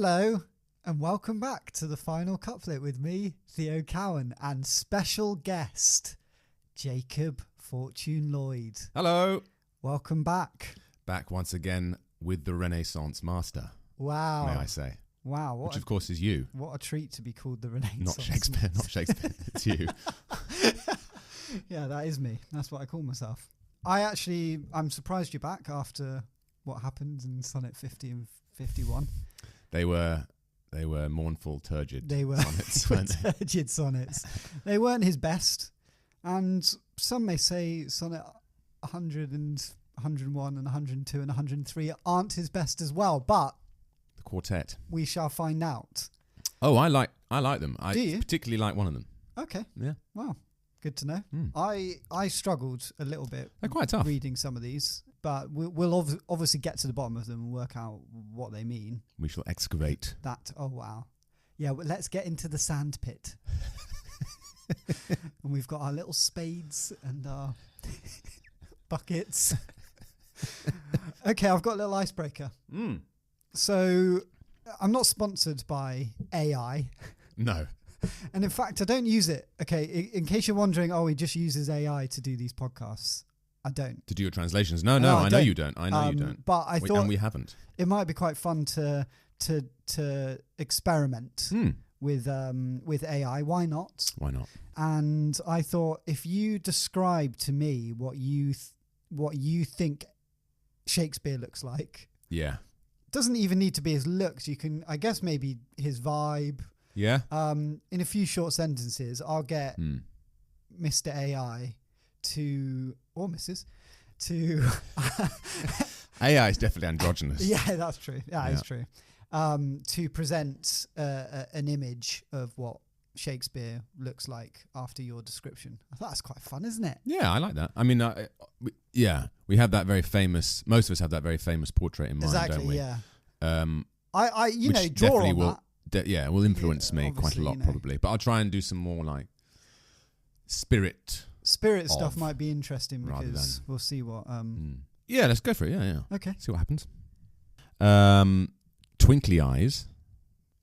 Hello, and welcome back to the final couplet with me, Theo Cowan, and special guest, Jacob Fortune-Lloyd. Hello. Welcome back. Back once again with the Renaissance Master. Wow. May I say. Wow. Which of course is you. What a treat to be called the Renaissance Not Shakespeare, not Shakespeare. It's you. Yeah, that is me. That's what I call myself. I'm surprised you're back after what happened in Sonnet 50 and 51. They were mournful, turgid sonnets. Turgid sonnets. They weren't his best. And some may say Sonnet 100 and 101 and 102 and 103 aren't his best as well. But the quartet. We shall find out. Oh, I like them. Do you? Particularly like one of them. Okay. Yeah. Wow. Good to know. Mm. I struggled a little bit. They're quite tough. Reading some of these, but we'll obviously get to the bottom of them and work out what they mean. We shall excavate. Oh, wow. Yeah, well, let's get into the sand pit. And we've got our little spades and our buckets. Okay, I've got a little icebreaker. So I'm not sponsored by AI. No. And in fact, I don't use it. Okay, in case you're wondering, he just uses AI to do these podcasts. I don't. To do your translations? No, I know you don't. I know you don't. But I thought, and we haven't. It might be quite fun to experiment with AI. Why not? Why not? And I thought, if you describe to me what you think Shakespeare looks like, yeah, doesn't even need to be his looks. You can, I guess, maybe his vibe. Yeah. In a few short sentences, I'll get Mr. AI or Mrs. to. AI is definitely androgynous. Yeah, that's true. That is true. To present an image of what Shakespeare looks like after your description. I thought that's quite fun, isn't it? Yeah, I like that. I mean, we have that very famous. Most of us have that very famous portrait in mind, don't we? Yeah. I draw on that. It will influence me quite a lot, probably. But I'll try and do some more like spirit stuff might be interesting because we'll see what. Yeah, let's go for it. Yeah. Okay. See what happens. Twinkly eyes,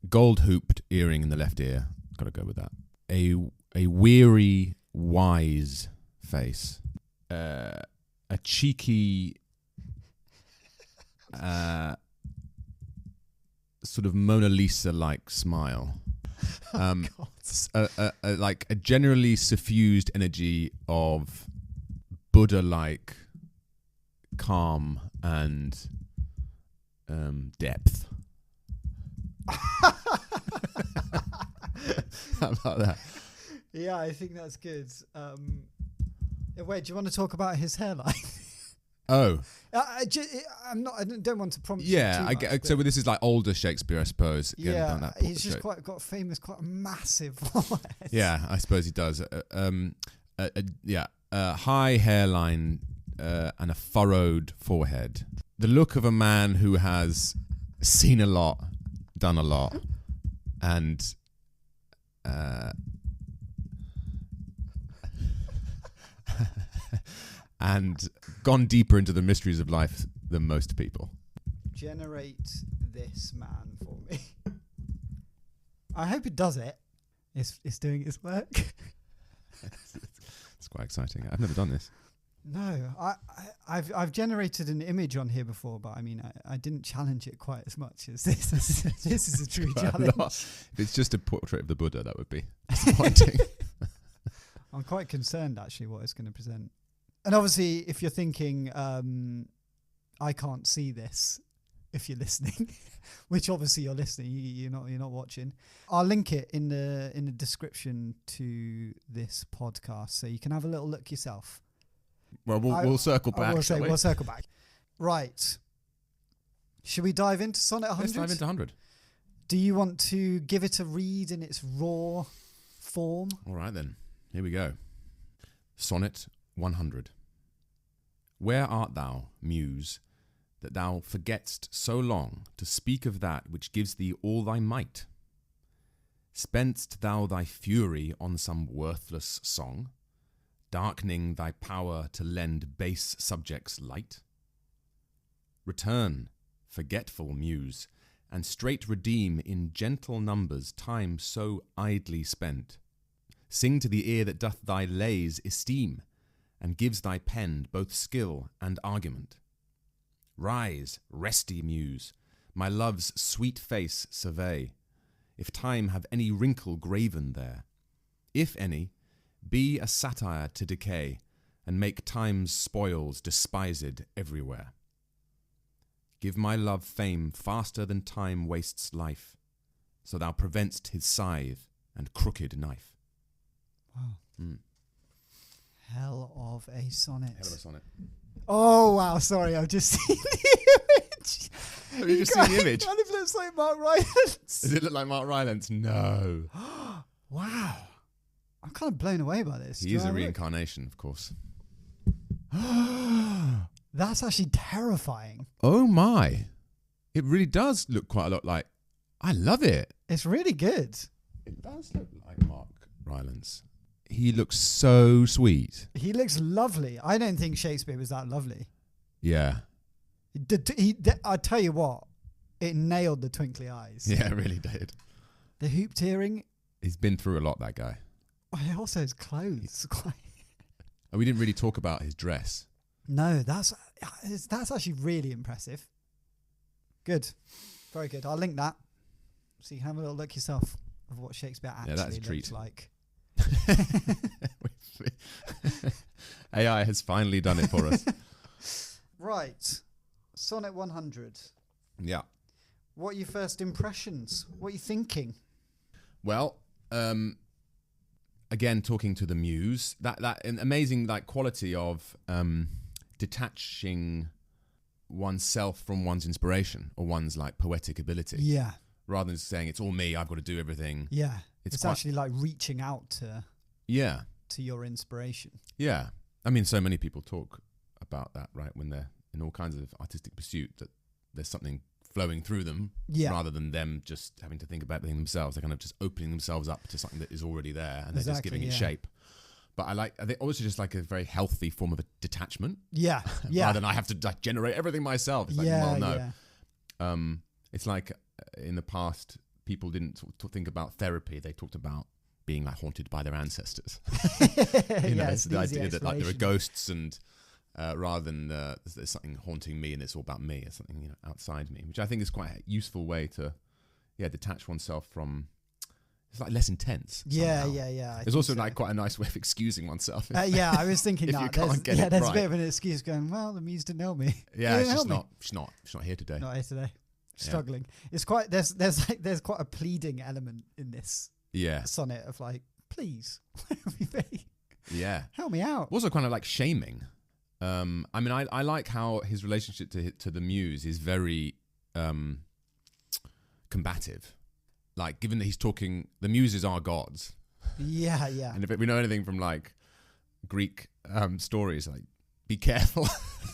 gold hooped earring in the left ear. Got to go with that. A weary, wise face. A cheeky. Sort of Mona Lisa-like smile, like a generally suffused energy of Buddha-like calm and depth. How about that? Yeah, I think that's good. Wait, do you want to talk about his hairline? Oh, I don't want to prompt. Yeah, I get. So this is like older Shakespeare, I suppose. Yeah, he's just quite a massive forehead. Yeah, I suppose he does. High hairline and a furrowed forehead. The look of a man who has seen a lot, done a lot, and. And gone deeper into the mysteries of life than most people. Generate this man for me. I hope it does it. It's doing its work. It's quite exciting. I've never done this. No, I've generated an image on here before, but I mean, I didn't challenge it quite as much as this. This is a true challenge. If it's just a portrait of the Buddha, that would be disappointing. I'm quite concerned, actually, what it's going to present. And obviously, if you're thinking, I can't see this, if you're listening, which obviously you're listening, you're not watching. I'll link it in the description to this podcast, so you can have a little look yourself. Well, we'll circle back. We'll circle back. Right. Should we dive into Sonnet 100? Let's dive into 100. Do you want to give it a read in its raw form? All right, then. Here we go. Sonnet 100. Where art thou, Muse, that thou forget'st so long to speak of that which gives thee all thy might? Spent'st thou thy fury on some worthless song, darkening thy power to lend base subjects light? Return, forgetful Muse, and straight redeem in gentle numbers time so idly spent. Sing to the ear that doth thy lays esteem, and gives thy pen both skill and argument. Rise, resty muse, my love's sweet face survey, if time have any wrinkle graven there. If any, be a satire to decay, and make time's spoils despised everywhere. Give my love fame faster than time wastes life, so thou preventst his scythe and crooked knife. Wow. Hell of a sonnet. Hell of a sonnet. Oh, wow. Sorry, I've just seen the image. Have you just seen the image? It kind of looks like Mark Rylance. Does it look like Mark Rylance? No. Wow. I'm kind of blown away by this. He is a reincarnation, of course. That's actually terrifying. Oh my. It really does look quite a lot like... I love it. It's really good. It does look like Mark Rylance. He looks so sweet. He looks lovely. I don't think Shakespeare was that lovely. Yeah. I tell you what, it nailed the twinkly eyes. Yeah, it really did. The hooped earring. He's been through a lot, that guy. Also his clothes. And we didn't really talk about his dress. No, that's actually really impressive. Good. Very good. I'll link that so you can have a little look yourself of what Shakespeare actually looks like. AI has finally done it for us. Right. Sonnet 100. Yeah. What are your first impressions? What are you thinking? Well, again, talking to the muse, that an amazing quality of detaching oneself from one's inspiration or one's poetic ability. Yeah. Rather than saying it's all me, I've got to do everything. Yeah. It's actually reaching out to your inspiration. Yeah. I mean, so many people talk about that, right? When they're in all kinds of artistic pursuit, that there's something flowing through them rather than them just having to think about everything themselves. They're kind of just opening themselves up to something that is already there and they're just giving it shape. But I think also just a very healthy form of a detachment. Yeah. Yeah. Rather than I have to generate everything myself. It's it's like in the past, people didn't think about therapy. They talked about being haunted by their ancestors. It's the idea that there are ghosts and rather than there's something haunting me and it's all about me. It's something outside me, which I think is quite a useful way to detach oneself from. It's less intense. Yeah. There's also quite a nice way of excusing oneself. I was thinking that. There's a bit of an excuse going, well, the muse didn't help me. Yeah, it's just not. She's not here today. Not here today. Struggling. It's quite there's quite a pleading element in this sonnet of please help me out. Also kind of shaming. I mean, I like how his relationship to the muse is very combative. Given that he's talking, the muses are gods. Yeah. And if we know anything from Greek stories, be careful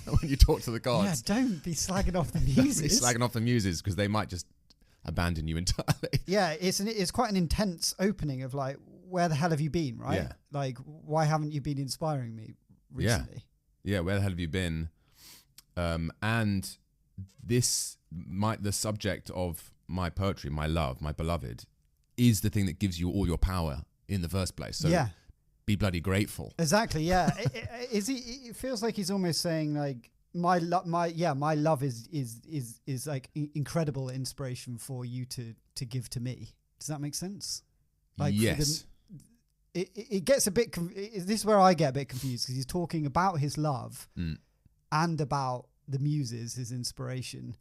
when you talk to the gods. Yeah, don't be slagging off the muses. Don't be slagging off the muses because they might just abandon you entirely. Yeah, it's quite an intense opening of where the hell have you been, right? Yeah. Why haven't you been inspiring me recently? Yeah, where the hell have you been? And the subject of my poetry, my love, my beloved, is the thing that gives you all your power in the first place. So be bloody grateful. Exactly. Yeah. It feels like he's almost saying my love is incredible inspiration for you to give to me. Does that make sense? Yes. It gets a bit. This is where I get a bit confused because he's talking about his love and about the muses, his inspiration,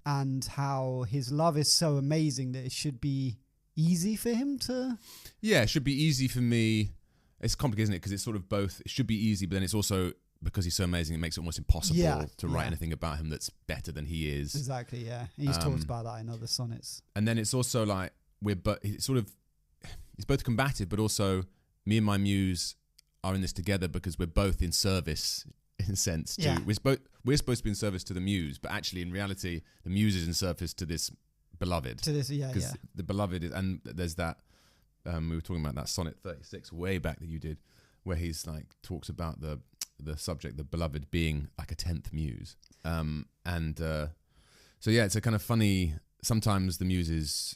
and how his love is so amazing that it should be easy for him to. Yeah, it should be easy for me. It's complicated, isn't it? Because it's sort of both. It should be easy, but then it's also because he's so amazing, it makes it almost impossible to write anything about him that's better than he is. Exactly. Yeah, he's talked about that in other sonnets. And then it's also it's both combative, but also me and my muse are in this together because we're both in service. In a sense, we're supposed to be in service to the muse, but actually, in reality, the muse is in service to this beloved. Because the beloved is, and there's that. We were talking about that sonnet 36 way back that you did, where he's talks about the subject, the beloved, being like a 10th muse. So it's a kind of funny sometimes the muse is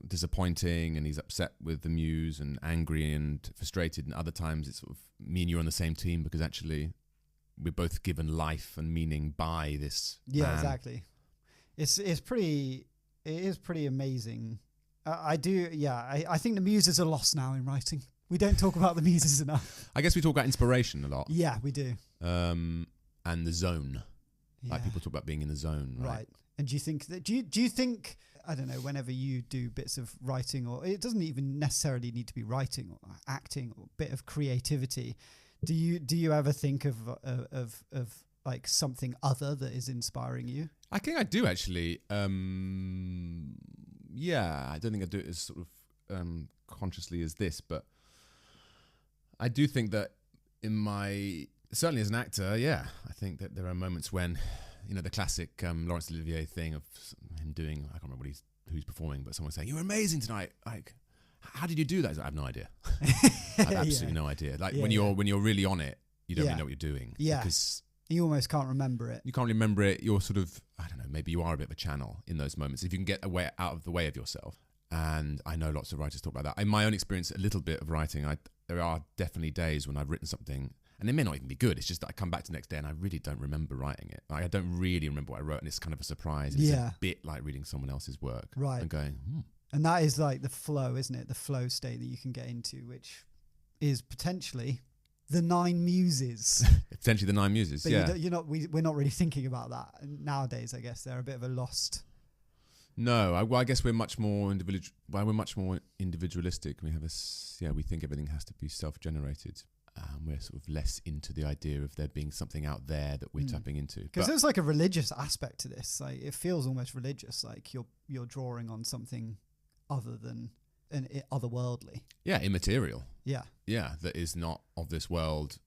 disappointing and he's upset with the muse and angry and frustrated, and other times it's sort of me and you are on the same team because actually we're both given life and meaning by this man. Exactly. It is pretty amazing. I think the muses are lost now in writing. We don't talk about the muses enough. I guess we talk about inspiration a lot. Yeah, we do. And the zone. Yeah. Like people talk about being in the zone, right? And do you think that? Do you think, I don't know, whenever you do bits of writing, or it doesn't even necessarily need to be writing or acting or a bit of creativity, do you ever think of like something other that is inspiring you? I think I do actually. I don't think I do it as sort of consciously as this, but I do think that certainly as an actor, I think that there are moments when, the classic Laurence Olivier thing of him doing, I can't remember who's performing, but someone saying, "You're amazing tonight. Like, how did you do that?" He's like, "I have no idea. I have absolutely no idea." Like when you're really on it, you don't really know what you're doing. Yeah. Because you almost can't remember it. You can't remember it. You're sort of, I don't know, maybe you are a bit of a channel in those moments. If you can get out of the way of yourself. And I know lots of writers talk about that. In my own experience, a little bit of writing, there are definitely days when I've written something and it may not even be good. It's just that I come back to the next day and I really don't remember writing it. Like, I don't really remember what I wrote, and it's kind of a surprise. It's a bit like reading someone else's work. Right. And going, And that is like the flow, isn't it? The flow state that you can get into, which is potentially the 9 muses. Potentially the 9 muses, but yeah. We're not really thinking about that. And nowadays, I guess they're a bit of a lost... No, I guess we're much more individual. Well, we're much more individualistic. We have we think everything has to be self-generated. We're sort of less into the idea of there being something out there that we're tapping into. Because there's like a religious aspect to this. Like it feels almost religious. Like you're drawing on something other than otherworldly. Yeah, immaterial. Yeah. Yeah, that is not of this world,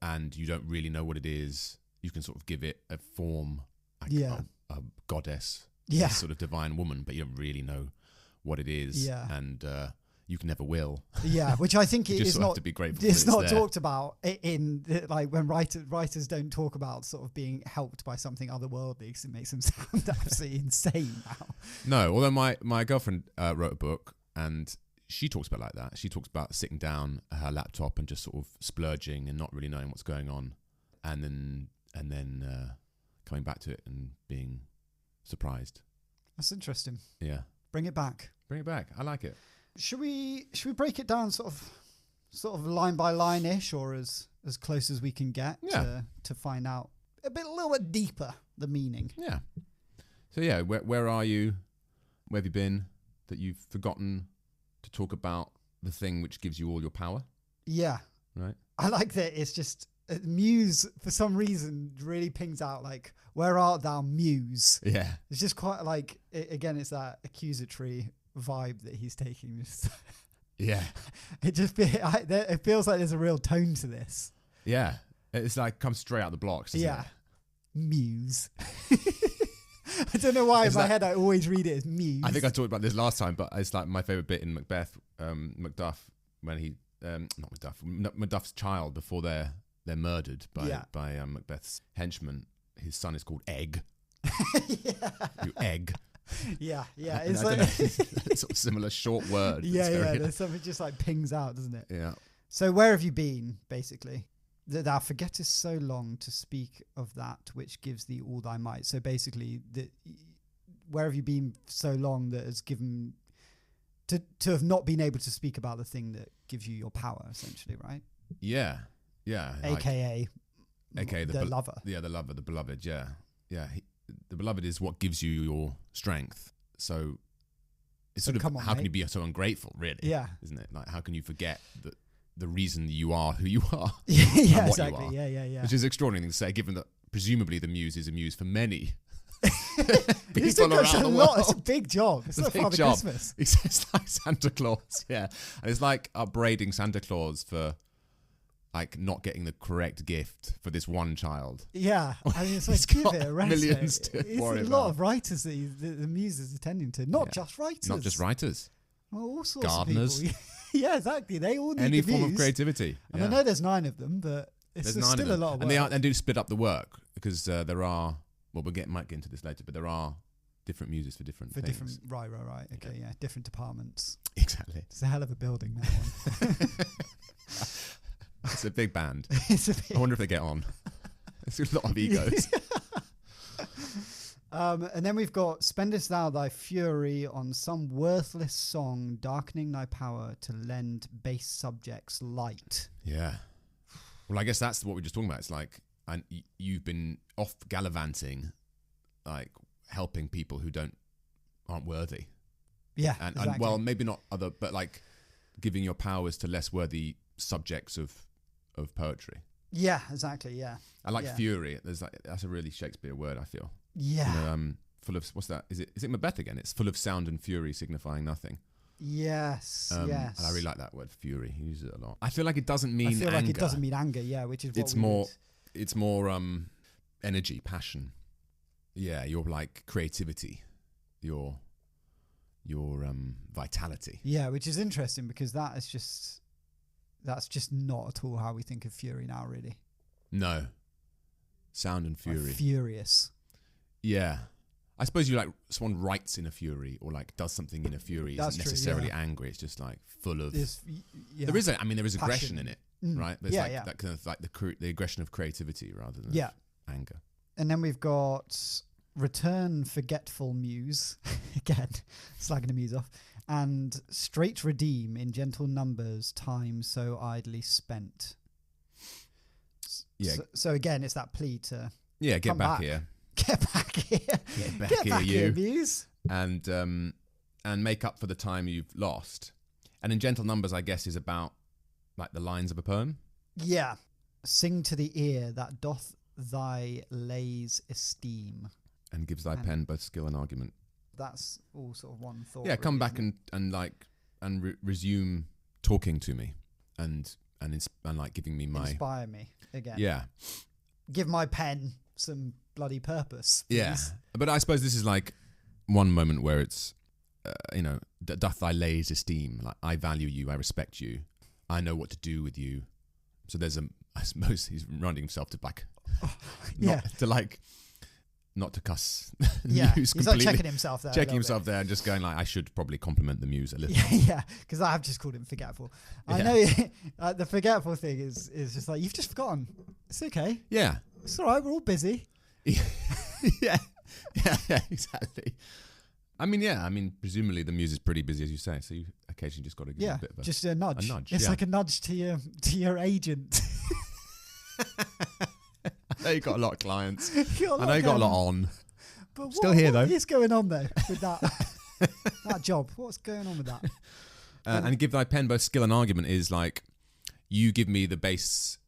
and you don't really know what it is. You can sort of give it a form, like a goddess. Yeah. Sort of divine woman, but you don't really know what it is. Yeah. And you can never will. Yeah, which I think you is not. Have to be grateful it's not there. Talked about in like when writers don't talk about sort of being helped by something otherworldly, because it makes them sound absolutely insane now. No, although my girlfriend wrote a book and she talks about it like that. She talks about sitting down at her laptop and just sort of splurging and not really knowing what's going on, and then coming back to it and being surprised. That's interesting. Yeah. Bring it back. I like it. Should we break it down sort of line by line-ish, or as close as we can get to find out a little bit deeper the meaning? Yeah. So yeah, where are you? Where have you been that you've forgotten to talk about the thing which gives you all your power? Yeah. Right. I like that. It's just muse for some reason really pings out like, "Where art thou, muse?" Yeah. It's just quite like again, it's that accusatory vibe that he's taking. Yeah. It feels like there's a real tone to this. Yeah. It's like comes straight out the blocks, doesn't it? Muse. I don't know why in my head I always read it as muse. I think I talked about this last time, but it's like my favourite bit in Macbeth, Macduff, when he not Macduff, Macduff's child before they're murdered by Macbeth's henchmen. His son is called Egg. You egg. Yeah. It's like sort of similar short word. There's something just like pings out, doesn't it? Yeah. So where have you been, basically? That thou forgettest so long to speak of that which gives thee all thy might. So basically, where have you been so long that has given to have not been able to speak about the thing that gives you your power, essentially, right? Yeah. AKA the lover. Yeah, the lover, the beloved. Yeah. The beloved is what gives you your strength. So it's sort of how can you be so ungrateful, really? Yeah, isn't it? Like how can you forget that the reason you are who you are? Yeah, exactly. Yeah. Which is an extraordinary thing to say, given that presumably the muse is a muse for many people around the world. It's a big job. It's like Father job. Christmas. It's like Santa Claus. Yeah, and it's like upbraiding Santa Claus for like not getting the correct gift for this one child. Yeah, I mean, it's like give it a rest. Millions to it's worry a lot of writers that the muse is attending to, not just writers. Not just writers. Well, all sorts gardeners. Of people. Yeah, exactly. They all need any the form muse. of creativity. And I know there's 9 of them, but it's still a lot of work. And they do split up the work because there are. Well, might get into this later, but there are different muses for different For things. different, right. Okay, yeah, different departments. Exactly. It's a hell of a building, that one. It's a big band. It's a big. I wonder if they get on. It's a lot of egos. And then we've got, spendest thou thy fury on some worthless song, darkening thy power to lend base subjects light. Yeah. Well, I guess that's what we're just talking about. It's like, and you've been off gallivanting, like helping people who aren't worthy. Yeah, and exactly. well, maybe not other, but like giving your powers to less worthy subjects of poetry. Yeah, exactly. Yeah. I like fury. That's a really Shakespeare word, I feel. Yeah. You know, full of, what's that? Is it Macbeth again? It's full of sound and fury, signifying nothing. Yes. Yes. And I really like that word, fury. He uses it a lot. I feel like it doesn't mean anger. Like it doesn't mean anger. Yeah, which is what it's more energy, passion. Yeah, your like creativity, your vitality. Yeah, which is interesting because that's just not at all how we think of fury now, really. No. Sound and fury. Like furious. Yeah. I suppose you like someone writes in a fury or like does something in a fury isn't necessarily angry. It's just like full of. There is aggression in it, right? But it's that kind of like the aggression of creativity rather than anger. And then we've got return forgetful muse again, slagging the muse off, and straight redeem in gentle numbers time so idly spent. Yeah. So again, it's that plea to get back here. Get back here. Get back here, muse. And make up for the time you've lost. And in gentle numbers, I guess, is about like the lines of a poem. Yeah. Sing to the ear that doth thy lays esteem. And gives thy pen both skill and argument. That's all sort of one thought. Yeah, come back and resume talking to me and like giving me my... Inspire me again. Yeah. Give my pen some bloody purpose. Please. Yeah. But I suppose this is like one moment where it's, doth thy lays esteem. Like, I value you, I respect you, I know what to do with you. So there's I suppose he's reminding himself to like... Not to cuss the muse completely. He's like checking himself there. Checking himself there and just going like, I should probably compliment the muse a little. Yeah, because I have just called him forgetful. I know the forgetful thing is just like, you've just forgotten. It's okay. Yeah. It's all right, we're all busy. Yeah, exactly. I mean, presumably the muse is pretty busy, as you say, so you occasionally just got to give a bit of just a nudge. It's yeah. like a nudge to your agent. I know you got a lot of clients. I know you got a lot on. But Still here though. What is going on though with that that job? What's going on with that? And give thy pen both skill and argument is like, you give me the base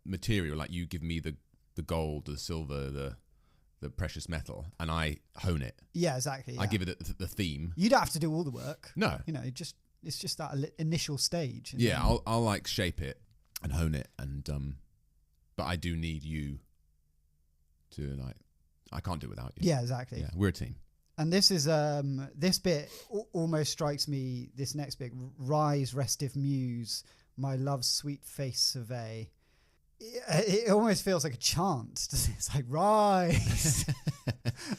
material, like you give me the gold, the silver, the precious metal, and I hone it. Yeah, exactly. Yeah. I give it the theme. You don't have to do all the work. No. It's just that initial stage. Yeah, I'll like shape it and hone it, and but I do need you to like. I can't do it without you. Yeah, exactly. Yeah, we're a team. And this is this bit almost strikes me. This next bit, rise, restive muse, my love's sweet face survey. It almost feels like a chant. It's like, rise,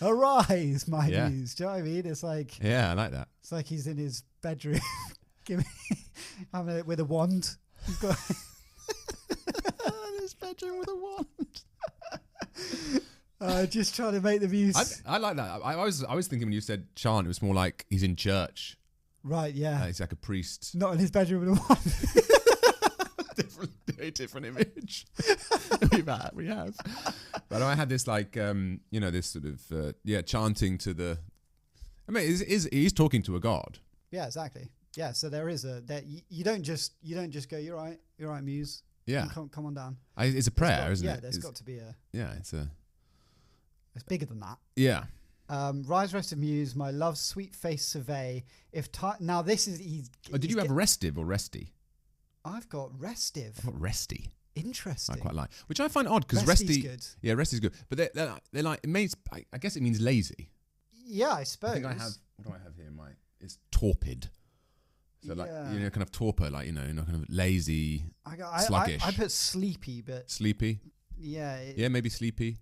arise, my muse. Do you know what I mean? It's like, yeah, I like that. It's like he's in his bedroom, having it with a wand. He's got in his bedroom with a wand. Just trying to make the muse. I like that. I was thinking when you said chant, it was more like he's in church. Right. Yeah. He's like a priest. Not in his bedroom with a wand. Very different image. we have. But I had this like this sort of chanting to the. I mean, he's talking to a god. Yeah, exactly. Yeah, so there is you don't just go, you're right, muse. Yeah, come on down. It's a prayer, isn't it? Yeah, there's got to be a. Yeah, it's bigger than that. Yeah. Rise, restive muse, my love's sweet face survey. Now this is. Did you have restive or resty? I've got restive. I've got resty. Interesting. I quite like, which I find odd because resty. Good. Yeah, resty's good, but they're like it means. I guess it means lazy. Yeah, I suppose. I think I have. What do I have here? It's torpid. So like kind of torpor, like kind of lazy, sluggish. I put sleepy, but sleepy. Yeah. Maybe sleepy.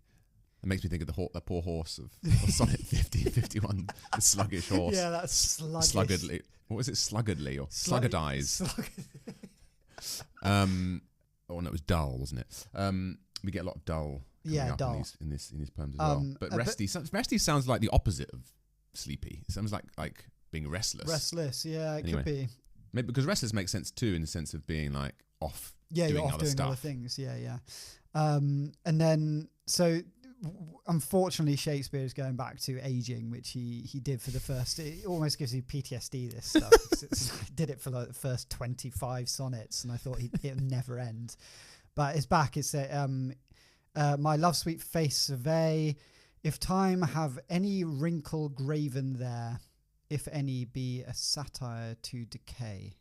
It makes me think of the poor horse of Sonnet 50 and 51, the sluggish horse. Yeah, that's sluggish. Sluggardly. What was it? Sluggardly or sluggardized? Oh, no, it was dull, wasn't it? We get a lot of dull. Dull in these poems as well. But resty sounds like the opposite of sleepy. It sounds like being restless. Restless, yeah, it could be. Maybe because restless makes sense too, in the sense of being like off. Yeah, doing you're off other doing stuff. other things. Yeah. And then unfortunately, Shakespeare is going back to aging, which he did for the first. It almost gives you PTSD. This stuff. He did it for like the first 25 sonnets, and I thought it'd never end. But it's back. It's my love sweet face survey. If time have any wrinkle graven there, if any be a satire to decay,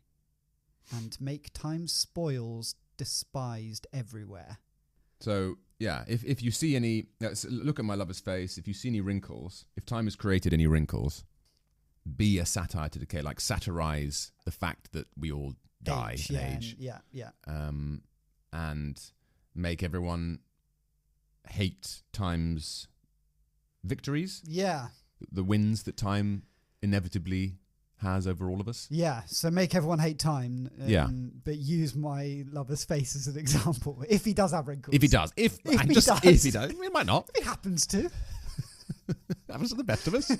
and make time's spoils despised everywhere. So, yeah, if you see any, look at my lover's face, if you see any wrinkles, if time has created any wrinkles, be a satire to decay, like satirize the fact that we all die in age. Yeah. And make everyone hate time's victories. Yeah. The wins that time inevitably has over all of us. Yeah, so make everyone hate time. But use my lover's face as an example. If he does have wrinkles. If he does. If he does. It might not. If he happens to. Happens to the best of us.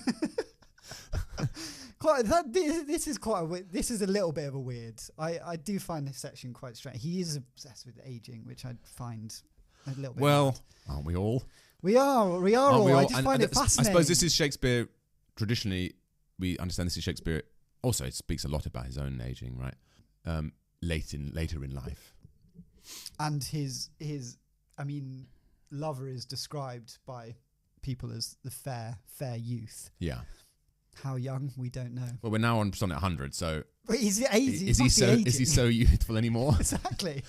This is a little bit of a weird. I do find this section quite strange. He is obsessed with aging, which I find a little bit odd. Aren't we all? We are all. I just find it fascinating. I suppose this is Shakespeare. Traditionally, we understand this is Shakespeare. Also, it speaks a lot about his own aging, right? Later in life. And his lover is described by people as the fair youth. Yeah. How young, we don't know. Well, we're now on Sonnet 100, so but is he so youthful anymore? Exactly.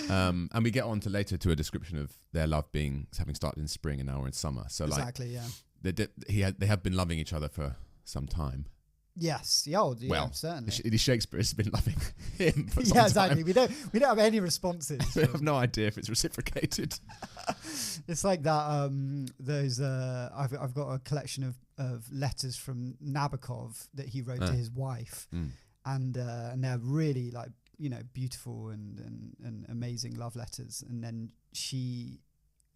And we get on to later to a description of their love having started in spring and now we're in summer. So exactly, yeah. They have been loving each other for some time. Yes, certainly. Shakespeare has been loving him for some exactly. time. We don't have any responses. We have no idea if it's reciprocated. It's like that. I've got a collection of letters from Nabokov that he wrote to his wife, and they're really like beautiful and amazing love letters. And then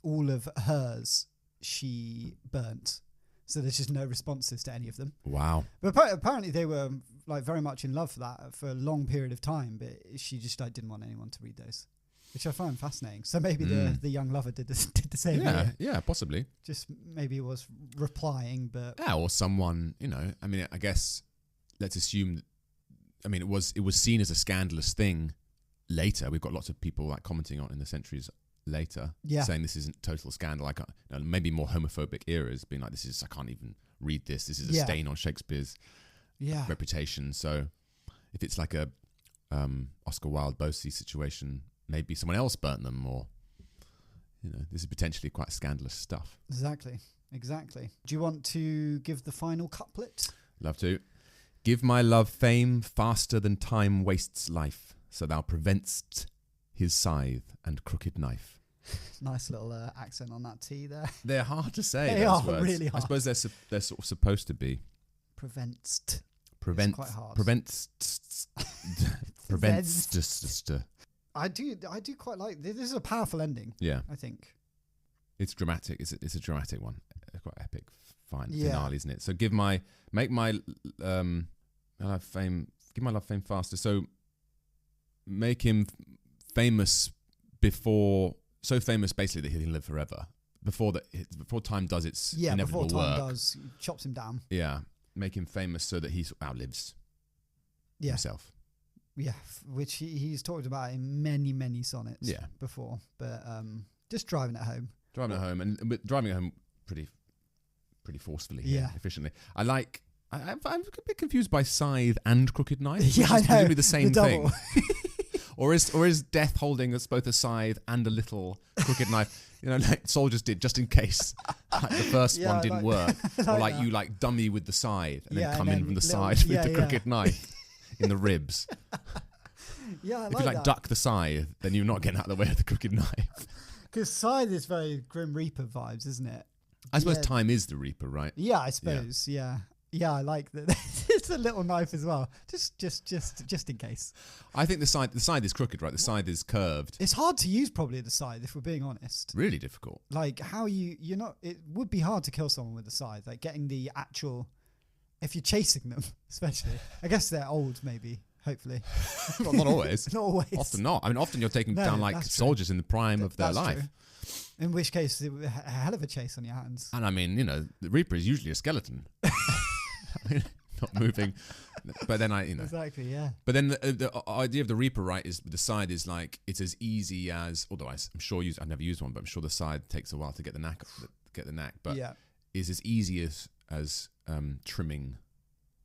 all of hers she burnt. So there's just no responses to any of them. Wow. But apparently they were like very much in love for a long period of time, but she just didn't want anyone to read those, which I find fascinating. So maybe the young lover did the same. Yeah, possibly. Just maybe it was replying, but or someone, I guess let's assume it was seen as a scandalous thing later. We've got lots of people like commenting on it in the centuries later, saying this isn't total scandal. I can't, maybe more homophobic eras being like, I can't even read this. This is a stain on Shakespeare's reputation. So if it's like a Oscar Wilde Bosie situation, maybe someone else burnt them, or this is potentially quite scandalous stuff. Exactly. Do you want to give the final couplet? Love to. Give my love fame faster than time wastes life, so thou preventst his scythe and crooked knife. Nice little accent on that T there. They're hard to say. They are words. really hard. I suppose they're sort of supposed to be. Preventst. It's quite hard. Prevents. I do quite like this. This is a powerful ending. Yeah, I think it's dramatic. It's a dramatic one. It's quite epic finale, isn't it? So give my love fame. Give my love fame faster. So make him famous so famous basically that he can live forever. Before time does its inevitable work. Before time does, chops him down. Yeah, make him famous so that he outlives himself. Yeah, which he's talked about in many sonnets before. But just driving it home. And driving it home pretty forcefully here, efficiently. I'm a bit confused by scythe and crooked knife. Yeah, I know. Presumably the same thing. Or is death holding us both a scythe and a little crooked knife? Like soldiers did, just in case like the first one didn't work. Or like you dummy with the scythe and then come in from the side with the crooked knife in the ribs. Yeah, if you duck the scythe, then you're not getting out of the way of the crooked knife. Because Scythe is very Grim Reaper vibes, isn't it? I suppose time is the Reaper, right? Yeah, I suppose. Yeah. Yeah, I like that. It's a little knife as well, just in case. I think the scythe is crooked, right? The scythe is curved. It's hard to use probably the scythe if we're being honest. Really difficult. Like how you're not. It would be hard to kill someone with a scythe. Like getting the actual, if you're chasing them, especially. I guess they're old, maybe. Hopefully. Well, not always. Not always. Often not. I mean, often you're taking down like soldiers in the prime of their life. True. In which case, it would be a hell of a chase on your hands. And I mean, the Reaper is usually a skeleton. Not moving. But then Exactly, yeah. But then the idea of the Reaper, right, is the scythe is like, it's as easy as, although I'm sure I've never used one, but I'm sure the scythe takes a while to get the knack, but is as easy as trimming.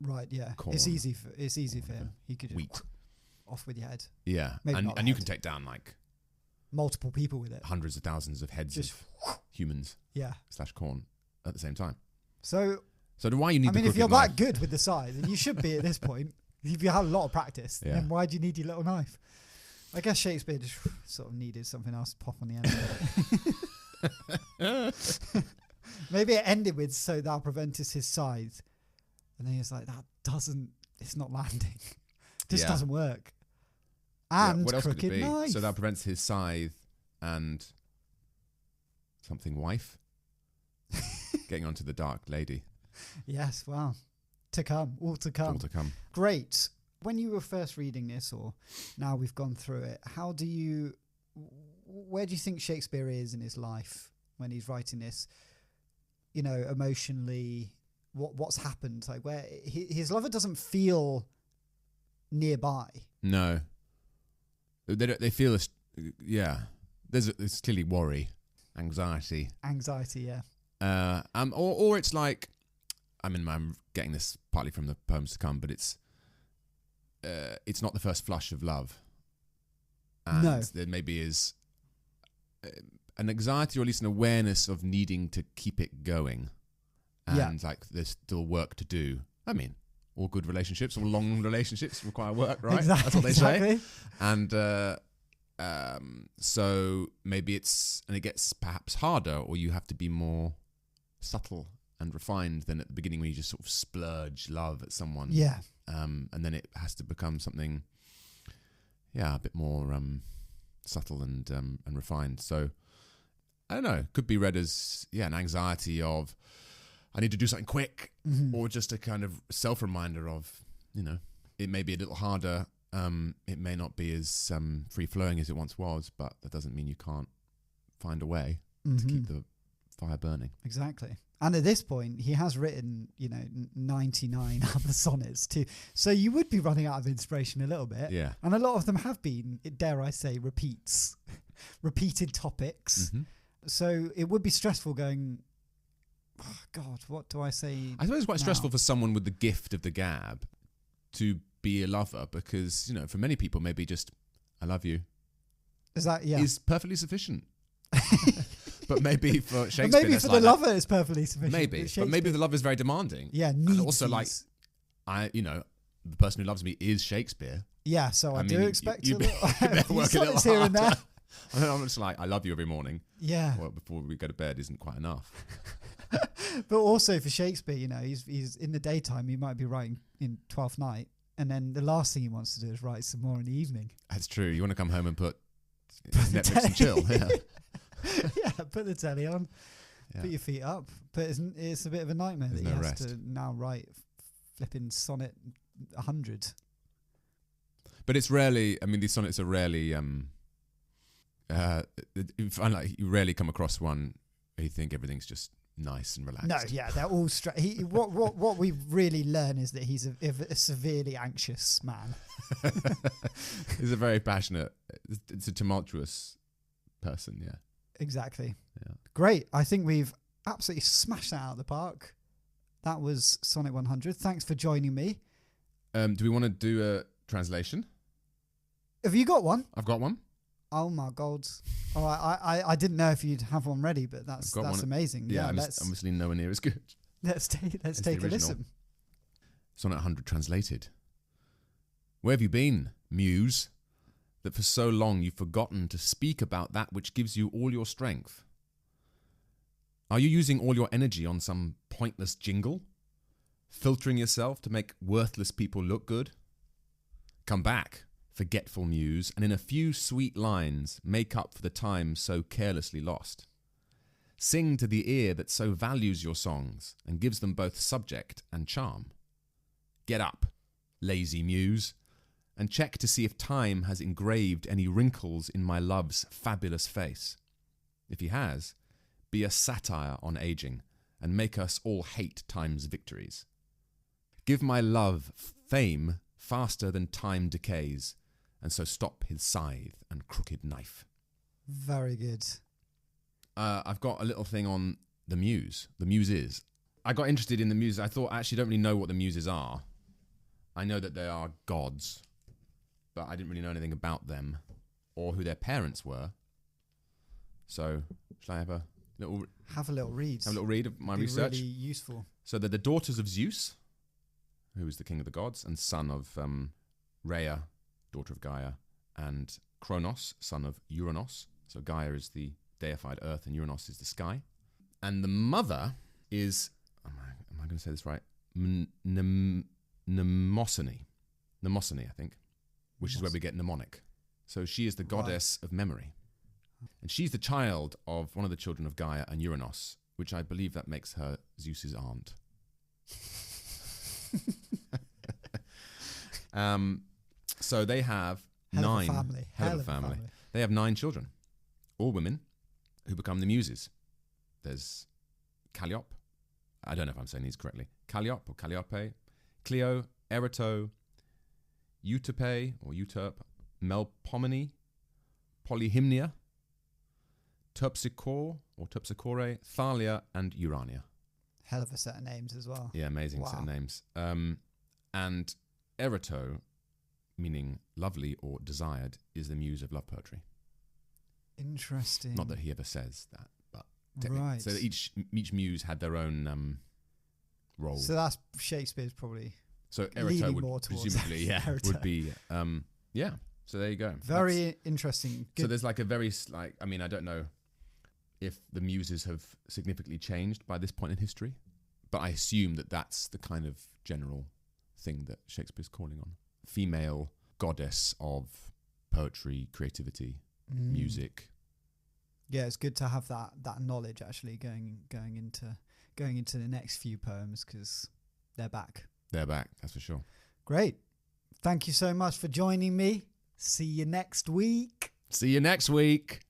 Right, yeah. Corn, it's easy for him. He could just wheat off with your head. Yeah. And you can take down like multiple people with it. Hundreds of thousands of heads of humans. Yeah. / corn at the same time. So why you need if you're that good with the scythe, then you should be at this point. If you have a lot of practice, then why do you need your little knife? I guess Shakespeare just sort of needed something else to pop on the end of it. Maybe it ended with, so thou preventest his scythe. And then he was like, it's not landing. This doesn't work. And what else could it crooked be? knife. So that prevents his scythe and something wife getting onto the dark lady. Yes, wow. To come, all to come. All to come. Great. When you were first reading this, or now we've gone through it, where do you think Shakespeare is in his life when he's writing this? Emotionally, what's happened? Like where his lover doesn't feel nearby. No. They feel there's clearly worry, anxiety, yeah. Or it's like, I mean, I'm getting this partly from the poems to come, but it's not the first flush of love, and there maybe is an anxiety, or at least an awareness of needing to keep it going, and like there's still work to do. I mean, all good relationships, all long relationships require work, right? Exactly, that's what they say. And so maybe it gets perhaps harder, or you have to be more subtle and refined than at the beginning, when you just sort of splurge love at someone. Yeah. And then it has to become something, a bit more subtle and refined. So I don't know. Could be read as an anxiety of, I need to do something quick, or just a kind of self-reminder of, it may be a little harder. It may not be as free-flowing as it once was, but that doesn't mean you can't find a way to keep the fire burning. Exactly. And at this point, he has written, 99 other sonnets too. So you would be running out of inspiration a little bit. Yeah. And a lot of them have been, dare I say, repeated topics. Mm-hmm. So it would be stressful going, oh God, what do I say? I suppose it's quite stressful for someone with the gift of the gab to be a lover, because, for many people, maybe just, I love you. Is perfectly sufficient. But maybe for Shakespeare, maybe for the lover, it's perfectly sufficient. Maybe, but maybe the lover is very demanding. Yeah, and also like, the person who loves me is Shakespeare. Yeah, so I do expect a little. You work a little here and there. I'm just like, I love you every morning. Yeah. Well, before we go to bed isn't quite enough. But also for Shakespeare, he's in the daytime, he might be writing in Twelfth Night, and then the last thing he wants to do is write some more in the evening. That's true. You want to come home and put Netflix and chill. Yeah. Yeah, put the telly on, put your feet up. But it's a bit of a nightmare that he has to now write flipping sonnet 100. But it's rarely, these sonnets are rarely, you find like you rarely come across one where you think everything's just nice and relaxed. No, yeah, they're all straight. What we really learn is that he's a severely anxious man. He's a very passionate, it's a tumultuous person, yeah. Exactly. Yeah. Great. I think we've absolutely smashed that out of the park. That was Sonnet 100. Thanks for joining me. Do we want to do a translation? Have you got one? I've got one. Oh my God. Oh, I didn't know if you'd have one ready, but that's amazing. Yeah, obviously nowhere near as good. Let's take a listen. Sonnet 100 translated. Where have you been, Muse, that for so long you've forgotten to speak about that which gives you all your strength? Are you using all your energy on some pointless jingle? Filtering yourself to make worthless people look good? Come back, forgetful muse, and in a few sweet lines make up for the time so carelessly lost. Sing to the ear that so values your songs and gives them both subject and charm. Get up, lazy muse, and check to see if time has engraved any wrinkles in my love's fabulous face. If he has, be a satire on aging and make us all hate time's victories. Give my love fame faster than time decays, and so stop his scythe and crooked knife. Very good. I've got a little thing on the muse. The muses. I got interested in the muses. I thought I actually don't really know what the muses are. I know that they are gods, but I didn't really know anything about them or who their parents were. So, shall I have a little read? Have a little read Of my research. Really useful. So they're the daughters of Zeus, who is the king of the gods, and son of Rhea, daughter of Gaia, and Kronos, son of Uranos. So Gaia is the deified earth, and Uranos is the sky. And the mother is, am I going to say this right? Mnemosyne, I think, which is where we get mnemonic. So she is the goddess of memory. And she's the child of one of the children of Gaia and Uranos, which I believe that makes her Zeus's aunt. So they have Hell of a family. They have 9 children, all women, who become the muses. There's Calliope. I don't know if I'm saying these correctly. Calliope or Calliope, Clio, Erato, Euterpe or Euterpe, Melpomene, Polyhymnia, Terpsichore or Terpsichore, Thalia, and Urania. Hell of a set of names as well. Yeah, amazing set of names. And Erato, meaning lovely or desired, is the muse of love poetry. Interesting. Not that he ever says that, but right. So each muse had their own role. So that's Shakespeare's probably. So Erato would presumably, would be, yeah. So there you go. Very interesting. Good. So there's like a very, I mean, I don't know if the muses have significantly changed by this point in history, but I assume that that's the kind of general thing that Shakespeare's calling on. Female goddess of poetry, creativity, music. Yeah, it's good to have that knowledge actually going into the next few poems, because they're back. They're back, that's for sure. Great. Thank you so much for joining me. See you next week. See you next week.